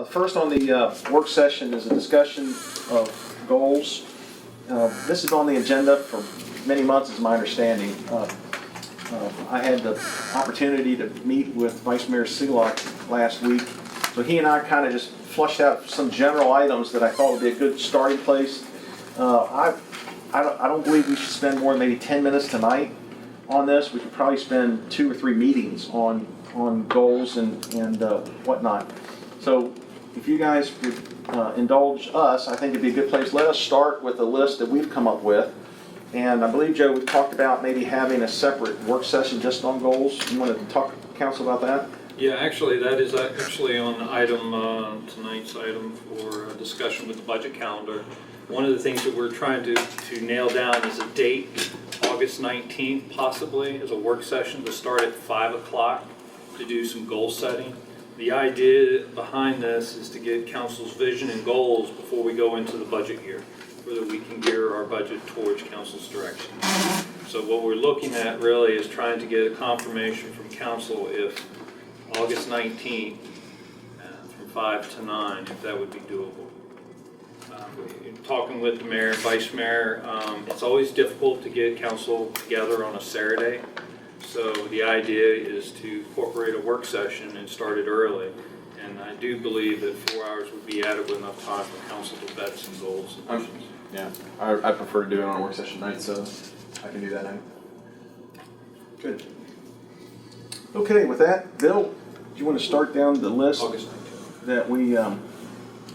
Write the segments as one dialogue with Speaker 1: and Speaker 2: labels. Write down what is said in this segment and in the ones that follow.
Speaker 1: First on the work session is a discussion of goals. This is on the agenda for many months, is my understanding. I had the opportunity to meet with Vice Mayor Seelock last week, so he and I kind of just flushed out some general items that I thought would be a good starting place. I don't believe we should spend more than maybe 10 minutes tonight on this. We could probably spend 2 or 3 meetings on goals and whatnot. So if you guys would indulge us, I think it'd be a good place. Let us start with a list that we've come up with. And I believe, Joe, we've talked about maybe having a separate work session just on goals. You want to talk to council about that?
Speaker 2: Yeah, actually, that is actually on item, tonight's item for discussion with the budget calendar. One of the things that we're trying to nail down is a date, August 19th possibly, as a work session to start at 5 o'clock to do some goal setting. The idea behind this is to get council's vision and goals before we go into the budget year, so that we can gear our budget towards council's direction. So what we're looking at really is trying to get a confirmation from council if August 19th from 5 to 9, if that would be doable. Talking with the mayor and vice mayor, it's always difficult to get council together on a Saturday. So the idea is to incorporate a work session and start it early. And I do believe that 4 hours would be adequate enough time for council to vet some goals and visions.
Speaker 3: Yeah, I prefer to do it on a work session night, so I can do that night.
Speaker 1: Good. Okay, with that, Bill, do you want to start down the list
Speaker 2: August 19th.
Speaker 1: that we,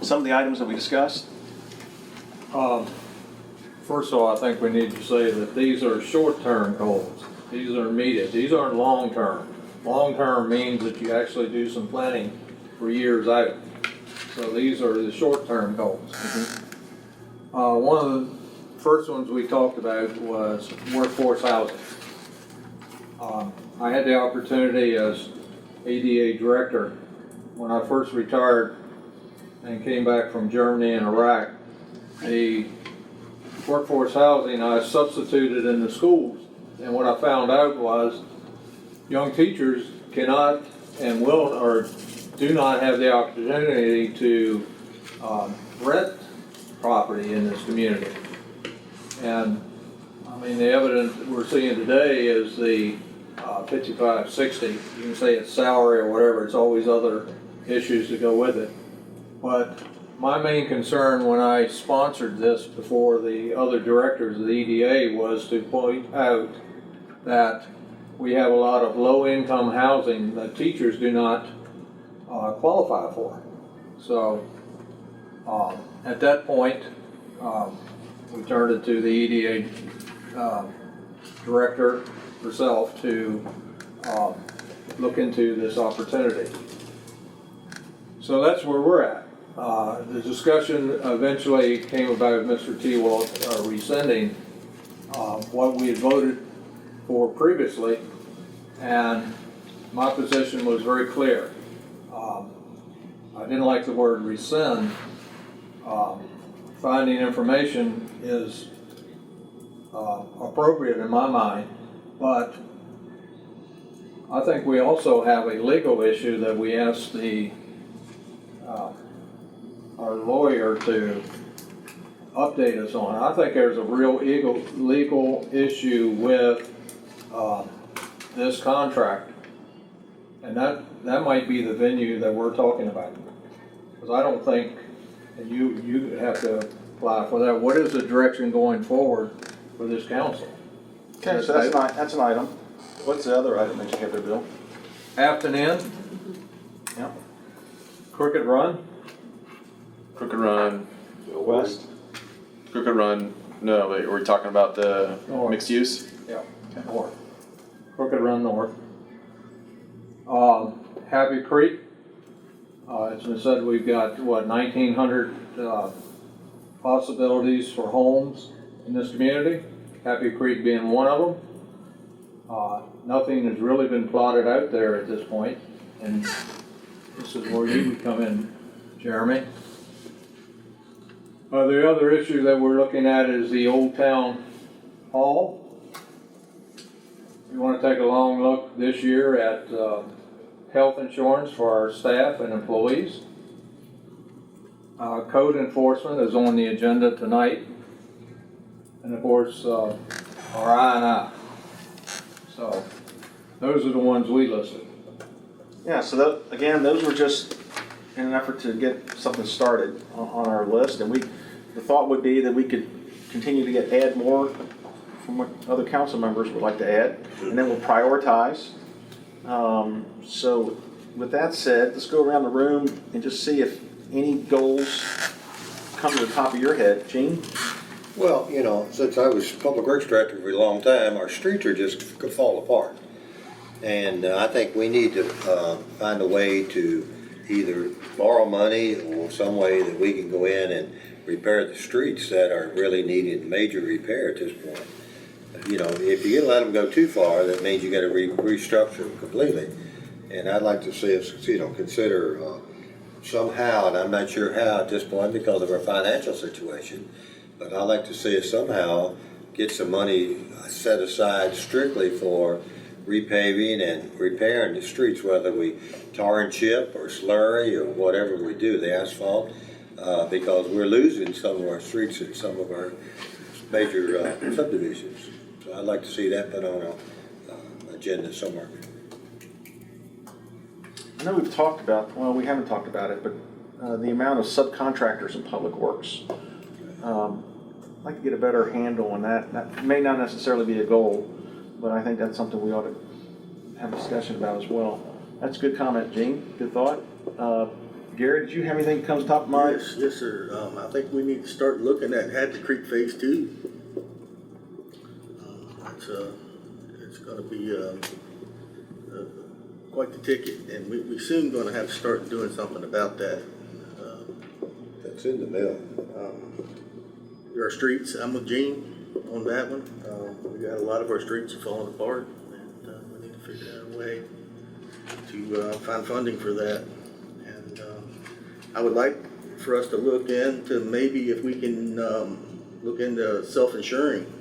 Speaker 1: some of the items that we discussed?
Speaker 4: First of all, I think we need to say that these are short-term goals. These are immediate. These aren't long-term. Long-term means that you actually do some planning for years out. So these are the short-term goals. One of the first ones we talked about was workforce housing. I had the opportunity as ADA director when I first retired and came back from Germany and Iraq. The workforce housing I substituted in the schools, and what I found out was young teachers cannot and will or do not have the opportunity to rent property in this community. And I mean, the evidence that we're seeing today is the 55-60. You can say it's salary or whatever, it's always other issues that go with it. But my main concern when I sponsored this before the other directors of the EDA was to point out that we have a lot of low-income housing that teachers do not qualify for. So at that point, we turned it to the EDA director herself to look into this opportunity. So that's where we're at. The discussion eventually came about Mr. Tewalt rescinding what we had voted for previously, and my position was very clear. I didn't like the word rescind. Finding information is appropriate in my mind, but I think we also have a legal issue that we asked our lawyer to update us on. I think there's a real legal issue with this contract, and that might be the venue that we're talking about. Because I don't think, and you have to apply for that. What is the direction going forward for this council?
Speaker 1: Okay, so that's an item. What's the other item that you have there, Bill?
Speaker 4: Afton Inn,
Speaker 1: Yeah.
Speaker 4: Crooked Run,
Speaker 3: Crooked Run,
Speaker 1: West.
Speaker 3: Crooked Run. No, wait, we're talking about the
Speaker 4: North.
Speaker 3: mixed use.
Speaker 4: Yeah, north. Crooked Run North. Happy Creek. As I said, we've got, 1,900 possibilities for homes in this community. Happy Creek being one of them. Nothing has really been plotted out there at this point, and this is where you would come in, Jeremy. The other issue that we're looking at is the Old Town Hall. We want to take a long look this year at health insurance for our staff and employees. Code enforcement is on the agenda tonight. And of course, our I&I. So those are the ones we listed.
Speaker 1: Yeah, so that, again, those were just in an effort to get something started on our list, and the thought would be that we could continue to add more from what other council members would like to add, and then we'll prioritize. So with that said, let's go around the room and just see if any goals come to the top of your head. Gene?
Speaker 5: Well, you know, since I was public works director for a long time, our streets are just fall apart. And I think we need to find a way to either borrow money or some way that we can go in and repair the streets that are really needing major repair at this point. You know, if you let them go too far, that means you got to restructure them completely. And I'd like to see us, you know, consider somehow, and I'm not sure how at this point because of our financial situation, but I'd like to see us somehow get some money set aside strictly for repaving and repairing the streets, whether we tar and chip or slurry or whatever we do, the asphalt, because we're losing some of our streets in some of our major subdivisions. So I'd like to see that put on an agenda somewhere.
Speaker 1: I know we've talked about, well, we haven't talked about it, but the amount of subcontractors in public works. I'd like to get a better handle on that. That may not necessarily be a goal, but I think that's something we ought to have a discussion about as well. That's a good comment, Gene. Good thought. Gary, did you have anything that comes top of mind?
Speaker 6: Yes, sir. I think we need to start looking at Hadley Creek Phase 2. It's going to be quite the ticket, and we soon going to have to start doing something about that.
Speaker 5: That's in the mill.
Speaker 6: Our streets, I'm with Gene on that one. We got a lot of our streets are falling apart, and we need to figure out a way to find funding for that. And I would like for us to look into maybe if we can look into self-insuring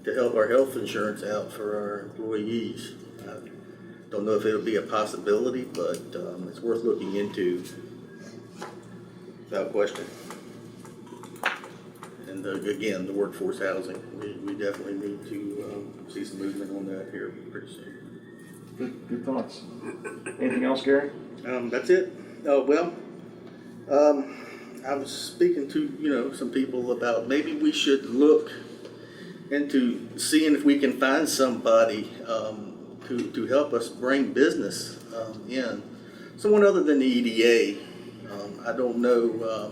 Speaker 6: to help our health insurance out for our employees. I don't know if it'll be a possibility, but it's worth looking into without question. And again, the workforce housing, we definitely need to see some movement on that here pretty soon.
Speaker 1: Good thoughts. Anything else, Gary?
Speaker 6: That's it. I was speaking to some people about maybe we should look into seeing if we can find somebody to help us bring business in. Someone other than the EDA. I don't know.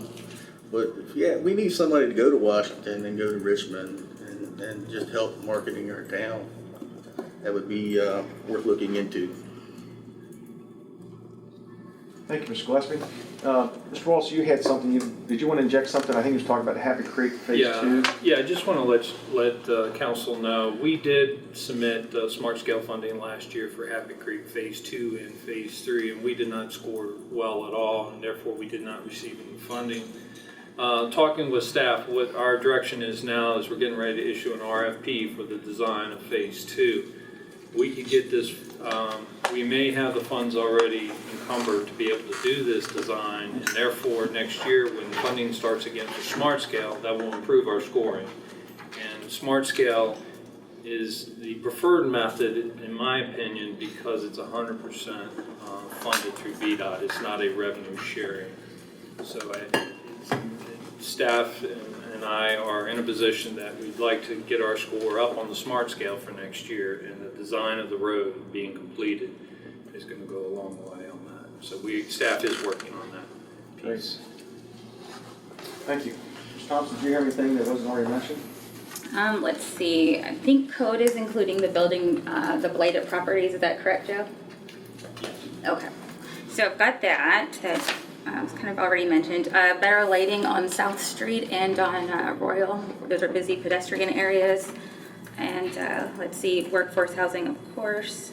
Speaker 6: But yeah, we need somebody to go to Washington and go to Richmond and just help marketing our town. That would be worth looking into.
Speaker 1: Thank you, Mr. Gillespie. Mr. Wallace, you had something. Did you want to inject something? I think you was talking about Happy Creek Phase 2.
Speaker 2: Yeah, I just want to let council know, we did submit smart scale funding last year for Happy Creek Phase 2 and Phase 3, and we did not score well at all, and therefore we did not receive any funding. Talking with staff, what our direction is now is we're getting ready to issue an RFP for the design of Phase 2. We could get this, we may have the funds already encumbered to be able to do this design, and therefore next year when funding starts again for Smart Scale, that will improve our scoring. And Smart Scale is the preferred method, in my opinion, because it's 100% funded through VDOT. It's not a revenue sharing. So staff and I are in a position that we'd like to get our score up on the Smart Scale for next year, and the design of the road being completed is going to go a long way on that. So staff is working on that piece.
Speaker 1: Thank you. Mr. Thompson, do you have anything that wasn't already mentioned?
Speaker 7: Let's see. I think code is including the building, the blighted properties. Is that correct, Joe? Okay. So I've got that. Was kind of already mentioned. Better lighting on South Street and on Royal. Those are busy pedestrian areas. And let's see, workforce housing, of course.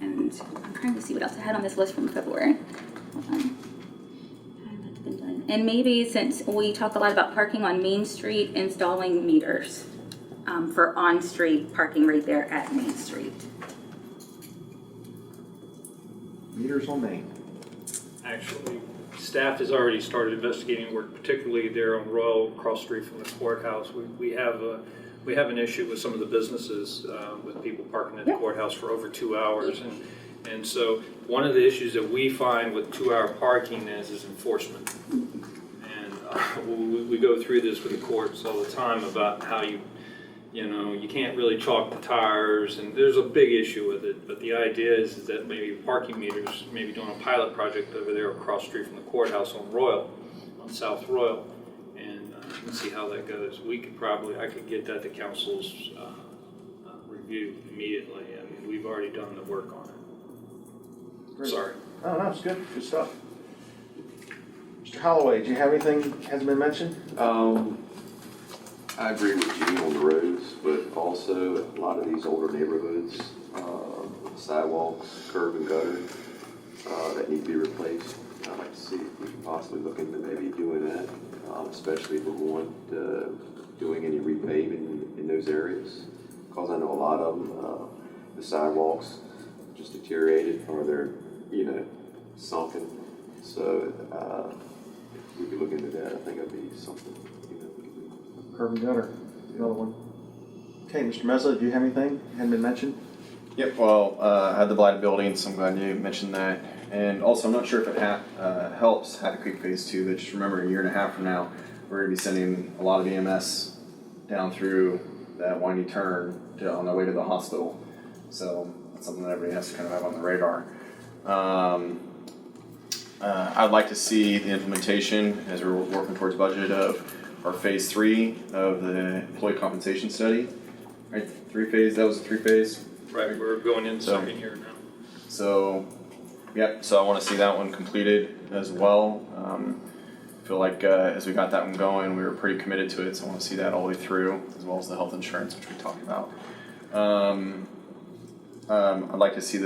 Speaker 7: And I'm trying to see what else I had on this list from February. Hold on. That's been done. And maybe since we talk a lot about parking on Main Street, installing meters for on-street parking right there at Main Street.
Speaker 1: Meters on Main.
Speaker 2: Actually, Staff has already started investigating work, particularly there on Royal, across the street from the courthouse. We have an issue with some of the businesses, with people parking at the courthouse for over 2 hours. And so one of the issues that we find with 2-hour parking is enforcement. And we go through this with the courts all the time about how you can't really chalk the tires, and there's a big issue with it. But the idea is that maybe parking meters, maybe doing a pilot project over there across the street from the courthouse on Royal, on South Royal, and see how that goes. I could get that to council's review immediately. I mean, we've already done the work on it. Sorry.
Speaker 1: Oh, no, it's good stuff. Mr. Holloway, do you have anything that hasn't been mentioned?
Speaker 8: I agree with Gene on the roads, but also a lot of these older neighborhoods, sidewalks, curb and gutter, that need to be replaced. I'd like to see if we could possibly look into maybe doing that, especially if we're doing any repaving in those areas. Because I know a lot of them, the sidewalks just deteriorated or they're, sunken. So if we could look into that, I think that'd be something, we could do.
Speaker 1: Curb and gutter, another one. Okay, Mr. Mezza, do you have anything that hadn't been mentioned?
Speaker 3: Yep, well, I had the blighted buildings, so I'm glad you mentioned that. And also, I'm not sure if it helps Happy Creek Phase 2, but just remember, a year and a half from now, we're going to be sending a lot of EMS down through that windy turn on their way to the hospital. So that's something that everybody has to kind of have on the radar. I'd like to see the implementation, as we're working towards budget, of our Phase 3 of the employee compensation study. Right, that was a 3-phase.
Speaker 2: Right, we're going into
Speaker 3: So-
Speaker 2: second year now.
Speaker 3: So, yep, so I want to see that one completed as well. I feel like as we got that one going, we were pretty committed to it, so I want to see that all the way through, as well as the health insurance, which we talked about. I'd like to see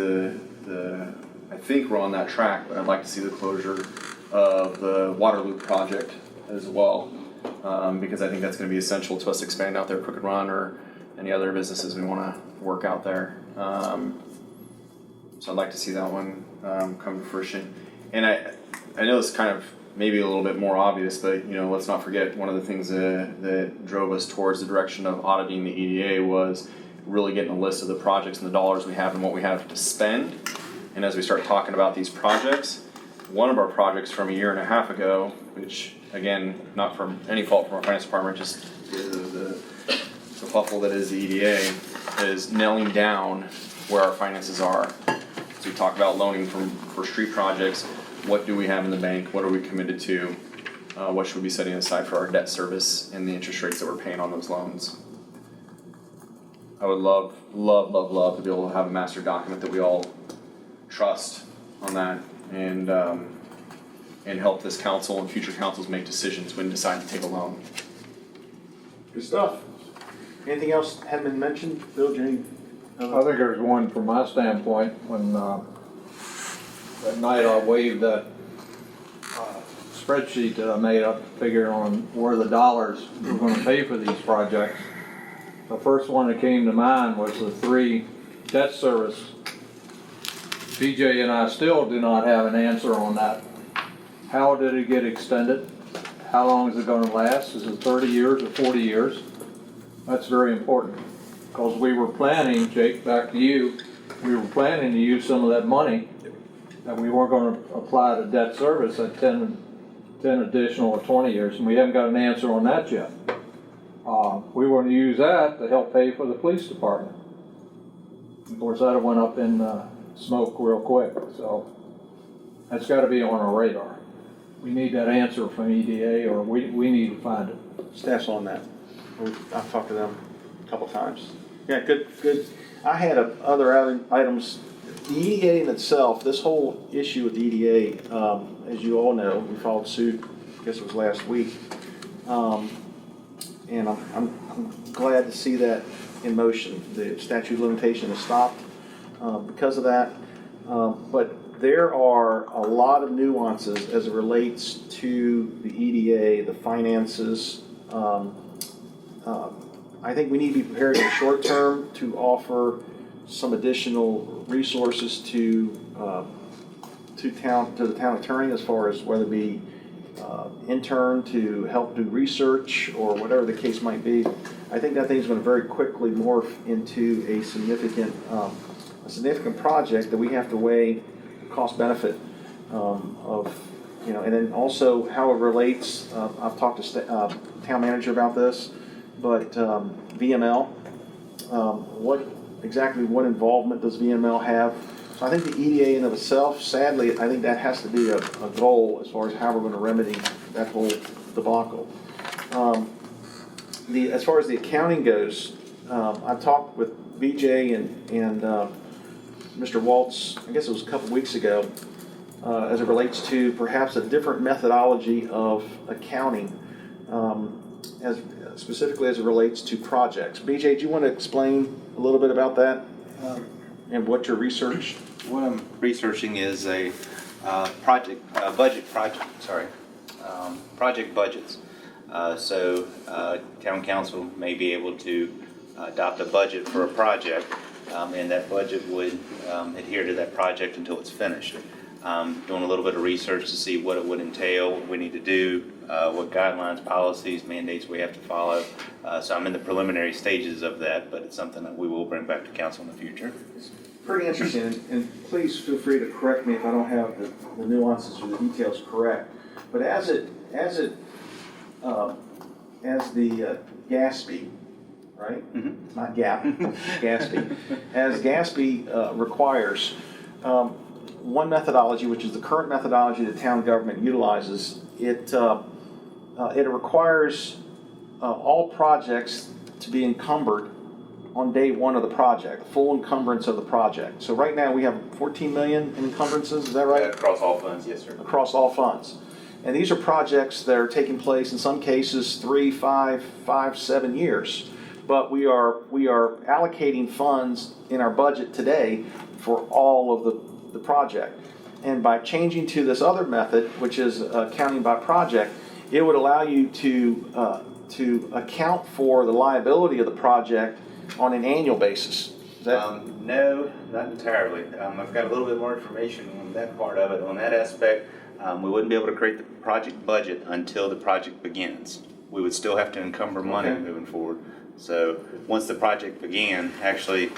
Speaker 3: I think we're on that track, but I'd like to see the closure of the water loop project as well, because I think that's going to be essential to us expanding out there, Crooked Run or any other businesses we want to work out there. So I'd like to see that one come to fruition. And I know it's kind of maybe a little bit more obvious, but let's not forget one of the things that drove us towards the direction of auditing the EDA was really getting a list of the projects and the dollars we have and what we have to spend. And as we start talking about these projects, one of our projects from a year and a half ago, which again, not from any fault from our finance department, just the kerfuffle that is the EDA, is nailing down where our finances are. So we talk about loaning for street projects. What do we have in the bank? What are we committed to? What should we be setting aside for our debt service and the interest rates that we're paying on those loans? I would love to be able to have a master document that we all trust on that, and help this council and future councils make decisions when deciding to take a loan.
Speaker 1: Good stuff. Anything else hadn't been mentioned? Bill, Jenny?
Speaker 4: I think there's one from my standpoint, when that night I waved that spreadsheet that I made up, figuring on where the dollars were going to pay for these projects. The first one that came to mind was the 3 debt service. BJ and I still do not have an answer on that. How did it get extended? How long is it going to last? Is it 30 years or 40 years? That's very important, because we were planning, Jake, back to you, we were planning to use some of that money that we weren't going to apply to debt service at 10 additional or 20 years, and we haven't got an answer on that yet. We were going to use that to help pay for the police department. Of course, that went up in smoke real quick, so that's got to be on our radar. We need that answer from EDA, or we need to find it.
Speaker 1: Staff's on that. I've talked to them a couple times. Yeah, good. I had other items. The EDA in itself, this whole issue with the EDA, as you all know, we filed suit, I guess it was last week. And I'm glad to see that in motion. The statute of limitation has stopped because of that. But there are a lot of nuances as it relates to the EDA, the finances. I think we need to be prepared in the short term to offer some additional resources to to the town attorney as far as whether it be intern to help do research or whatever the case might be. I think that thing's going to very quickly morph into a significant project that we have to weigh cost benefit of, and then also how it relates. I've talked to town manager about this, but VML, what involvement does VML have? So I think the EDA in of itself, sadly, I think that has to be a goal as far as how we're going to remedy that whole debacle. As far as the accounting goes, I've talked with BJ and Mr. Waltz, I guess it was a couple weeks ago, as it relates to perhaps a different methodology of accounting, specifically as it relates to projects. BJ, do you want to explain a little bit about that and what your research?
Speaker 9: What I'm researching is a project budgets. So town council may be able to adopt a budget for a project, and that budget would adhere to that project until it's finished. Doing a little bit of research to see what it would entail, what we need to do, what guidelines, policies, mandates we have to follow. So I'm in the preliminary stages of that, but it's something that we will bring back to council in the future.
Speaker 1: Pretty interesting, and please feel free to correct me if I don't have the nuances or the details correct. But as the GASB, right?
Speaker 9: Mm-hmm.
Speaker 1: Not GAP, GASB. As GASB requires, one methodology, which is the current methodology the town government utilizes, it requires all projects to be encumbered on day one of the project, full encumbrance of the project. So right now we have 14 million in encumbrances, is that right?
Speaker 9: Across all funds, yes, sir.
Speaker 1: Across all funds. And these are projects that are taking place in some cases 3, 5, 7 years. But we are allocating funds in our budget today for all of the project. And by changing to this other method, which is accounting by project, it would allow you to account for the liability of the project on an annual basis. Is that
Speaker 9: No, not entirely. I've got a little bit more information on that part of it. On that aspect, we wouldn't be able to create the project budget until the project begins. We would still have to encumber money moving forward. So once the project began, actually,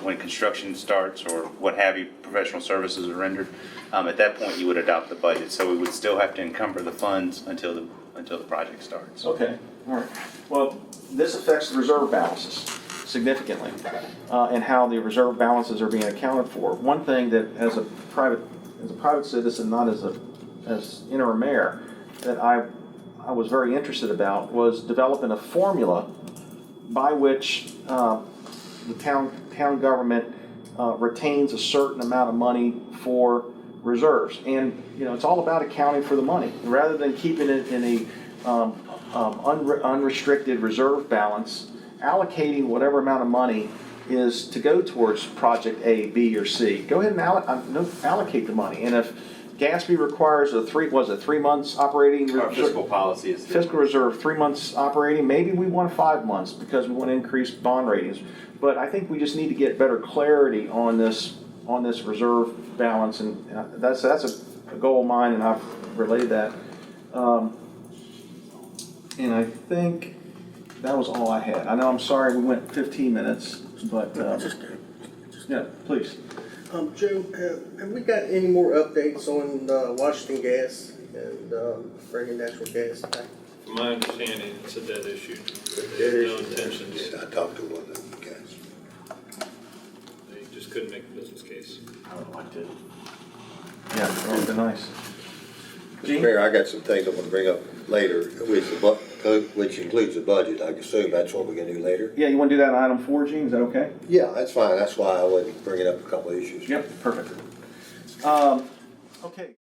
Speaker 9: when construction starts or what have you, professional services are rendered, at that point you would adopt the budget. So we would still have to encumber the funds until the project starts.
Speaker 1: okay? All right. Well, this affects the reserve balances significantly, and how the reserve balances are being accounted for. One thing that, as a private citizen, not as interim mayor, that I was very interested about was developing a formula by which the town government retains a certain amount of money for reserves. And it's all about accounting for the money rather than keeping it in a unrestricted reserve balance. Allocating whatever amount of money is to go towards project A, B, or C. Go ahead and allocate the money. And if GASB requires a 3 months operating
Speaker 9: Our fiscal policy is
Speaker 1: fiscal reserve, 3 months operating, maybe we want 5 months because we want to increase bond ratings. But I think we just need to get better clarity on this reserve balance, and that's a goal of mine, and I've relayed that. And I think that was all I had. I know, I'm sorry we went 15 minutes, but yeah, please.
Speaker 6: Joe, have we got any more updates on Washington Gas and bringing natural gas back?
Speaker 2: From my understanding, it's a dead issue.
Speaker 6: Dead
Speaker 2: There's no
Speaker 6: issue.
Speaker 2: intentions.
Speaker 5: I talked to one of them guys.
Speaker 2: They just couldn't make a business case.
Speaker 1: I would like to. Yeah, that would be nice.
Speaker 5: Mr. Mayor, I got some things I want to bring up later, which includes the budget. I assume that's what we're going to do later.
Speaker 1: Yeah, you want to do that on item 4, Gene? Is that okay?
Speaker 5: Yeah, that's fine. That's why I wasn't bringing up a couple of issues.
Speaker 1: Yep, perfect. Okay.